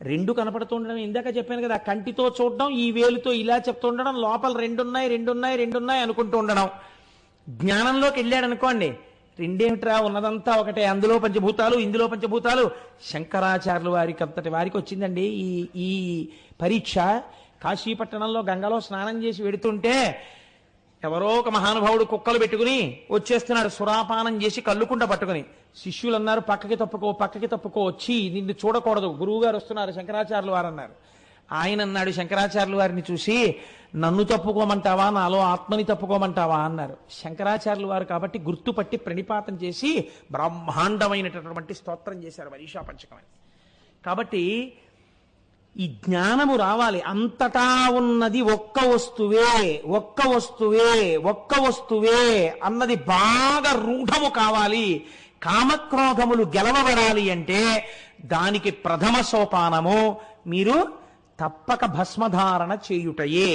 రెండు కనపడుతుండడం, ఇందాక చెప్పాను కదా, కంటితో చూడడం, ఈ వేలుతో ఇలా చెప్తుండడం, లోపల రెండున్నాయి రెండున్నాయి రెండున్నాయి అనుకుంటూ ఉండడం. జ్ఞానంలోకి వెళ్ళాడు అనుకోండి, రెండేమిట్రా ఉన్నదంతా ఒకటే, అందులో పంచభూతాలు ఇందులో పంచభూతాలు. శంకరాచార్యులు వారికి అంతటి వారికి వచ్చిందండి ఈ ఈ పరీక్ష. కాశీపట్టణంలో గంగలో స్నానం చేసి వెడుతుంటే ఎవరో ఒక మహానుభావుడు కుక్కలు పెట్టుకుని వచ్చేస్తున్నాడు, సురాపానం చేసి కళ్ళుకుంట పట్టుకుని. శిష్యులు అన్నారు, పక్కకి తప్పుకో పక్కకి తప్పుకో, వచ్చి నిన్ను చూడకూడదు, గురువు గారు వస్తున్నారు శంకరాచార్యులు వారు అన్నారు. ఆయన అన్నాడు శంకరాచార్యులు వారిని చూసి, నన్ను తప్పుకోమంటావా, నాలో ఆత్మని తప్పుకోమంటావా అన్నారు. శంకరాచార్యులు వారు కాబట్టి గుర్తుపట్టి ప్రణిపాతం చేసి బ్రహ్మాండమైనటువంటి స్తోత్రం చేశారు మనీషా పంచకమని. కాబట్టి ఈ జ్ఞానము రావాలి. అంతటా ఉన్నది ఒక్క వస్తువే, ఒక్క వస్తువే, ఒక్క వస్తువే అన్నది బాగా రూఢము కావాలి. కామక్రోధములు గెలవబడాలి అంటే దానికి ప్రథమ సోపానము మీరు తప్పక భస్మధారణ చేయుటయే.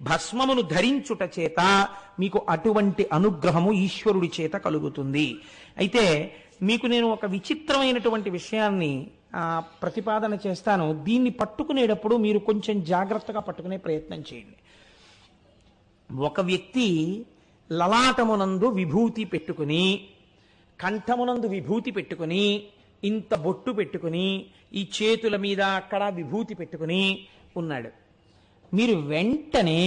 భస్మమును ధరించుట చేత మీకు అటువంటి అనుగ్రహము ఈశ్వరుడి చేత కలుగుతుంది. అయితే మీకు నేను ఒక విచిత్రమైనటువంటి విషయాన్ని ప్రతిపాదన చేస్తాను. దీన్ని పట్టుకునేటప్పుడు మీరు కొంచెం జాగ్రత్తగా పట్టుకునే ప్రయత్నం చేయండి. ఒక వ్యక్తి లలాటమునందు విభూతి పెట్టుకుని, కంఠమునందు విభూతి పెట్టుకుని, ఇంత బొట్టు పెట్టుకుని, ఈ చేతుల మీద అక్కడ విభూతి పెట్టుకుని ఉన్నాడు. మీరు వెంటనే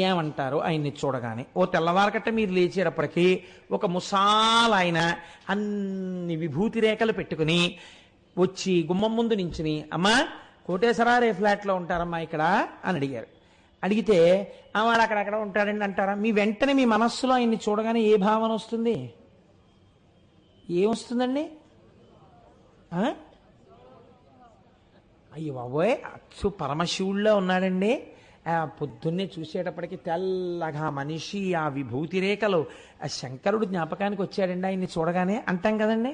ఏమంటారు ఆయన్ని చూడగానే? ఓ తెల్లవారకట్ట మీరు లేచేటప్పటికీ ఒక ముసాలైన అన్ని విభూతి రేఖలు పెట్టుకుని వచ్చి గుమ్మం ముందు నించుని, అమ్మా కోటేశ్వరారే ఫ్లాట్లో ఉంటారమ్మా ఇక్కడ అని అడిగారు. అడిగితే వాడు అక్కడక్కడ ఉంటాడండి అంటారా? మీ వెంటనే మీ మనస్సులో ఆయన్ని చూడగానే ఏ భావన వస్తుంది? ఏమొస్తుందండి? అయ్యో బాబోయ్, అచ్చు పరమశివుల్లో ఉన్నాడండి. పొద్దున్నే చూసేటప్పటికి తెల్లగా మనిషి, ఆ విభూతి రేఖలు, ఆ శంకరుడు జ్ఞాపకానికి వచ్చాడండి ఆయన్ని చూడగానే అంటాం కదండి.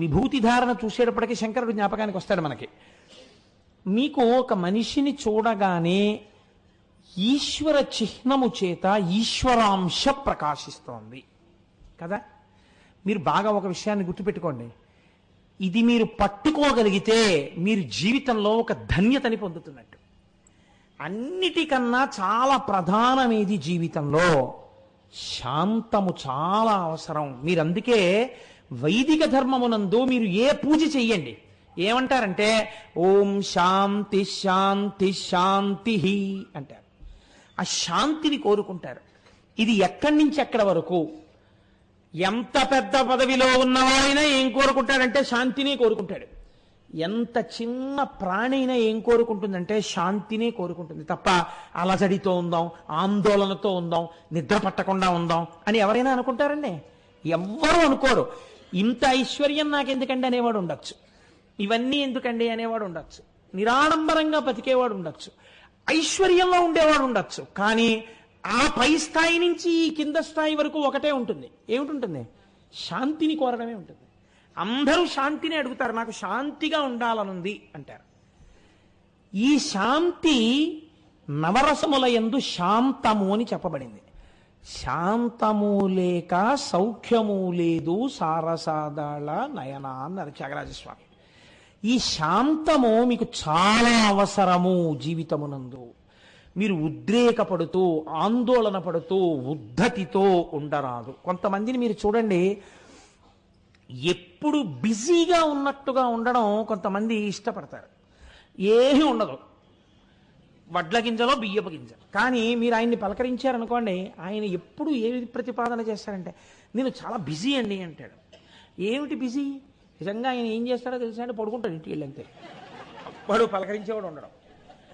విభూతి ధారణ చూసేటప్పటికి శంకరుడు జ్ఞాపకానికి వస్తాడు మనకి. మీకు ఒక మనిషిని చూడగానే ఈశ్వర చిహ్నము చేత ఈశ్వరాంశ ప్రకాశిస్తోంది కదా. మీరు బాగా ఒక విషయాన్ని గుర్తుపెట్టుకోండి, ఇది మీరు పట్టుకోగలిగితే మీరు జీవితంలో ఒక ధన్యతని పొందుతున్నట్టు. అన్నిటికన్నా చాలా ప్రధానమేది జీవితంలో? శాంతము చాలా అవసరం. మీరు అందుకే వైదిక ధర్మమునందు మీరు ఏ పూజ చెయ్యండి, ఏమంటారంటే ఓం శాంతి శాంతి శాంతి అంటారు. ఆ శాంతిని కోరుకుంటారు. ఇది ఎక్కడి నుంచి ఎక్కడి వరకు? ఎంత పెద్ద పదవిలో ఉన్నవాడైనా ఏం కోరుకుంటాడంటే శాంతినే కోరుకుంటాడు. ఎంత చిన్న ప్రాణైనా ఏం కోరుకుంటుందంటే శాంతినే కోరుకుంటుంది తప్ప అలజడితో ఉందాం, ఆందోళనతో ఉందాం, నిద్ర పట్టకుండా ఉందాం అని ఎవరైనా అనుకుంటారండి? ఎవ్వరూ అనుకోరు. ఇంత ఐశ్వర్యం నాకెందుకండి అనేవాడు ఉండొచ్చు, ఇవన్నీ ఎందుకండి అనేవాడు ఉండొచ్చు, నిరాడంబరంగా బతికేవాడు ఉండొచ్చు, ఐశ్వర్యంలో ఉండేవాడు ఉండొచ్చు. కానీ ఆ పై స్థాయి నుంచి ఈ కింద స్థాయి వరకు ఒకటే ఉంటుంది. ఏమిటి? శాంతిని కోరడమే ఉంటుంది. అందరూ శాంతిని అడుగుతారు, నాకు శాంతిగా ఉండాలనుంది అంటారు. ఈ శాంతి నవరసముల యందు శాంతము అని చెప్పబడింది. శాంతము లేక సౌఖ్యము లేదు సారసాదాళ నయన అన్నారు త్యాగరాజస్వామి. ఈ శాంతము మీకు చాలా అవసరము జీవితమునందు. మీరు ఉద్రేకపడుతూ ఆందోళన పడుతూ ఉద్ధతితో ఉండరాదు. కొంతమందిని మీరు చూడండి, ఎప్పుడు బిజీగా ఉన్నట్టుగా ఉండడం కొంతమంది ఇష్టపడతారు. ఏమీ ఉండదు, వడ్ల గింజలో బియ్యపు గింజ. కానీ మీరు ఆయన్ని పలకరించారనుకోండి, ఆయన ఎప్పుడు ఏది ప్రతిపాదన చేస్తారంటే నేను చాలా బిజీ అండి అంటాడు. ఏమిటి బిజీ? నిజంగా ఆయన ఏం చేస్తాడో తెలుసా అంటే పడుకుంటాడు ఇంటికి వెళ్ళి, అంతే. వాడు పలకరించేవాడు ఉండడం.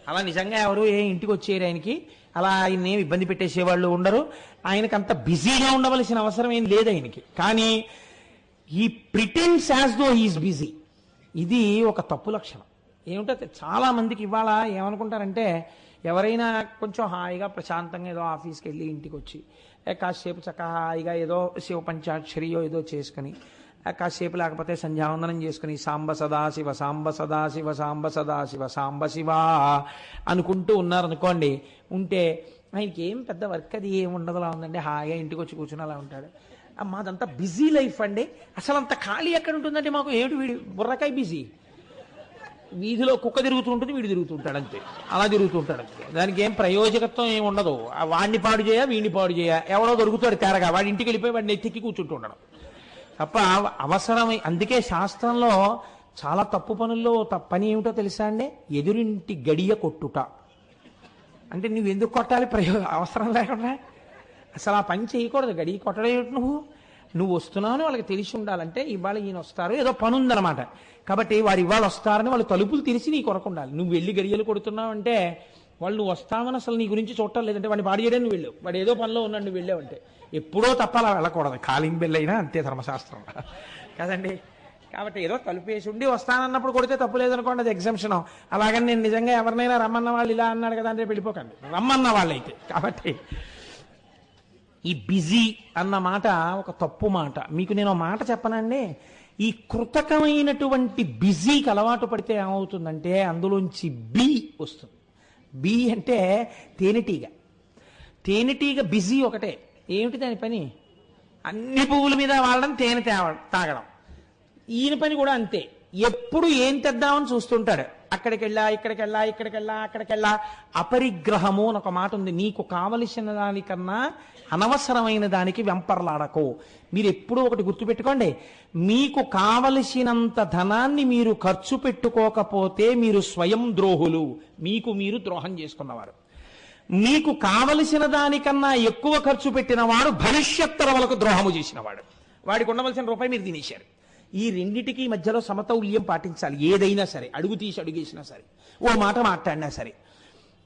అలా నిజంగా ఎవరు ఇంటికి వచ్చేరు ఆయనకి, అలా ఆయన ఏమి ఇబ్బంది పెట్టేసేవాళ్ళు ఉండరు. ఆయనకి అంత బిజీగా ఉండవలసిన అవసరం ఏం లేదు ఆయనకి. కానీ ఈ pretence as though he's busy, ఇది ఒక తప్పు లక్షణం. ఏమిటో చాలా మందికి ఇవాళ ఏమనుకుంటారంటే, ఎవరైనా కొంచెం హాయిగా ప్రశాంతంగా ఏదో ఆఫీస్కి వెళ్ళి ఇంటికి వచ్చి కాసేపు చక్కగా హాయిగా ఏదో శివ పంచాక్షరియో ఏదో చేసుకుని కాసేపు లేకపోతే సంధ్యావందనం చేసుకుని సాంబ సదాశివ సాంబ సదాశివ సాంబ సదాశివ సాంబ శివ అనుకుంటూ ఉన్నారనుకోండి, ఉంటే ఆయనకి ఏం పెద్ద వర్క్ అది ఏమి ఉండదులా ఉందండి, హాయిగా ఇంటికి వచ్చి కూర్చుని అలా ఉంటాడు. మాదంతా బిజీ లైఫ్ అండి, అసలు అంత ఖాళీ ఎక్కడ ఉంటుందంటే మాకు ఏమిటి వీడి బుర్రకాయ బిజీ. వీధిలో కుక్క తిరుగుతూ ఉంటుంది, వీడు తిరుగుతూ ఉంటాడు అంతే, అలా తిరుగుతూ ఉంటాడు అంతే. దానికి ఏం ప్రయోజకత్వం ఏమి ఉండదు. వాడిని పాడు చేయ, వీడిని పాడు చేయ, ఎవడో దొరుకుతాడు తేరగా, వాడి ఇంటికి వెళ్ళిపోయి వాడిని ఎత్తికి కూర్చుంటూ ఉండడం తప్ప అవసరమై. అందుకే శాస్త్రంలో చాలా తప్పు పనుల్లో పని ఏమిటో తెలుసా అండి? ఎదురింటి గడియ కొట్టుట. అంటే నువ్వు ఎందుకు కొట్టాలి? అవసరం లేకుండా అసలు ఆ పని చేయకూడదు. గడియ కొట్టడం ఏమిటి? నువ్వు వస్తున్నావు వాళ్ళకి తెలిసి ఉండాలంటే ఇవాళ ఈయన వస్తారు, ఏదో పని ఉందన్నమాట. కాబట్టి వాడు ఇవాళ వస్తారని వాళ్ళు తలుపులు తెలిసి నీ కొరకు ఉండాలి. నువ్వు వెళ్ళి గడియలు కొడుతున్నావు అంటే వాళ్ళు నువ్వు వస్తామని అసలు నీ గురించి చూడటం లేదంటే వాడిని పాడు చేయడం నువ్వు వెళ్ళావు, వాడు ఏదో పనిలో ఉన్నాడు నువ్వు వెళ్ళావంటే. ఎప్పుడో తప్ప అలా వెళ్ళకూడదు. కాలింగ్ బెల్ అయినా అంతే ధర్మశాస్త్రం కదండి. కాబట్టి ఏదో తలుపు వేసి ఉండి వస్తానన్నప్పుడు కొడితే తప్పు లేదనుకోండి, అది ఎగ్జామ్షన్. అలాగని నేను నిజంగా ఎవరినైనా రమ్మన్న వాళ్ళు ఇలా అన్నాడు కదా అంటే వెళ్ళిపోకండి, రమ్మన్న వాళ్ళైతే. కాబట్టి ఈ బిజీ అన్న మాట ఒక తప్పు మాట. మీకు నేను మాట చెప్పనండి, ఈ కృతకమైనటువంటి బిజీకి అలవాటు పడితే ఏమవుతుందంటే అందులోంచి బి వస్తుంది. బి అంటే తేనెటీగ. తేనెటీగ బిజీ ఒకటే. ఏమిటి దాని పని? అన్ని పువ్వుల మీద వాడడం, తేనె తాగడం. ఈయన పని కూడా అంతే. ఎప్పుడు ఏం తెద్దామని చూస్తుంటాడు. అక్కడికెళ్ళా, ఇక్కడికెళ్ళా, ఇక్కడికెళ్ళా, అక్కడికెళ్ళా. అపరిగ్రహము అని ఒక మాట ఉంది. నీకు కావలసిన దానికన్నా అనవసరమైన దానికి వెంపర్లాడకు. మీరు ఎప్పుడూ ఒకటి గుర్తుపెట్టుకోండి, మీకు కావలసినంత ధనాన్ని మీరు ఖర్చు పెట్టుకోకపోతే మీరు స్వయం ద్రోహులు, మీకు మీరు ద్రోహం చేసుకున్నవారు. మీకు కావలసిన దానికన్నా ఎక్కువ ఖర్చు పెట్టిన వాడు భవిష్యత్తరములకు ద్రోహము చేసినవాడు. వాడికి ఉండవలసిన రూపాయి మీరు తినేశారు. ఈ రెండిటికి మధ్యలో సమతౌల్యం పాటించాలి. ఏదైనా సరే, అడుగు తీసి అడుగేసినా సరే, ఓ మాట మాట్లాడినా సరే.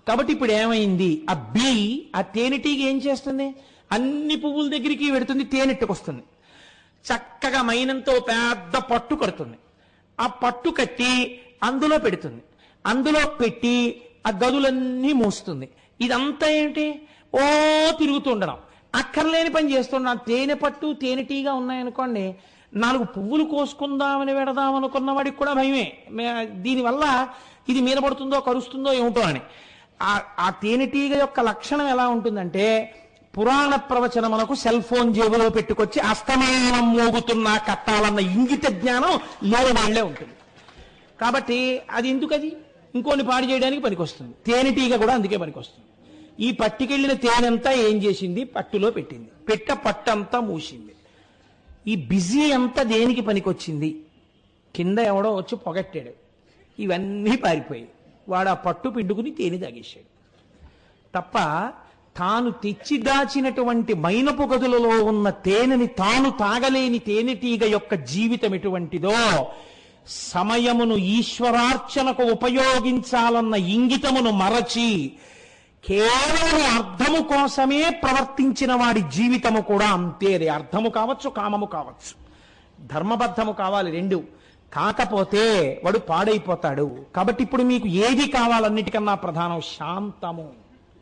కాబట్టి ఇప్పుడు ఏమైంది? ఆ బి, ఆ తేనెటీగ ఏం చేస్తుంది? అన్ని పువ్వుల దగ్గరికి వెడుతుంది, తేనెట్టుకొస్తుంది. చక్కగా మైనంతో పెద్ద పట్టు కడుతుంది. ఆ పట్టు కట్టి అందులో పెడుతుంది. అందులో పెట్టి ఆ గదులన్నీ మోస్తుంది. ఇదంతా ఏంటి? ఓ తిరుగుతుండడం, అక్కర్లేని పని చేస్తున్నాం. తేనె పట్టు తేనెటీగా ఉన్నాయనుకోండి, 4 పువ్వులు కోసుకుందామని వెడదామనుకున్న వాడికి కూడా భయమే. దీనివల్ల ఇది మీద పడుతుందో కరుస్తుందో ఏమిటో అని. ఆ తేనెటీగ యొక్క లక్షణం ఎలా ఉంటుందంటే, పురాణ ప్రవచనములకు సెల్ ఫోన్ జేబులో పెట్టుకొచ్చి అస్తమానం మోగుతున్నా కట్టాలన్న ఇంగిత జ్ఞానం లేని వాళ్లే ఉంటుంది. కాబట్టి అది ఎందుకది ఇంకోని పాడు చేయడానికి పనికొస్తుంది. తేనెటీగ కూడా అందుకే పనికొస్తుంది. ఈ పట్టుకెళ్లిన తేనెంతా ఏం చేసింది? పట్టులో పెట్టింది. పట్టంతా మూసింది. ఈ బిజీ అంతా దేనికి పనికొచ్చింది? కింద ఎవడో వచ్చి పొగట్టాడు, ఇవన్నీ పారిపోయి వాడు ఆ పట్టు పిండుకుని తేనె తాగేశాడు తప్ప, తాను తెచ్చి దాచినటువంటి మైనపు గదులలో ఉన్న తేనెని తాను తాగలేని తేనెటీగ యొక్క జీవితం ఎటువంటిదో, సమయమును ఈశ్వరార్చనకు ఉపయోగించాలన్న ఇంగితమును మరచి కేవలం అర్థము కోసమే ప్రవర్తించిన వాడి జీవితము కూడా అంతే. అర్థము కావచ్చు, కామము కావచ్చు, ధర్మబద్ధము కావాలి, రెండు. కాకపోతే వాడు పాడైపోతాడు. కాబట్టి ఇప్పుడు మీకు ఏది కావాలన్నిటికన్నా ప్రధానం? శాంతము.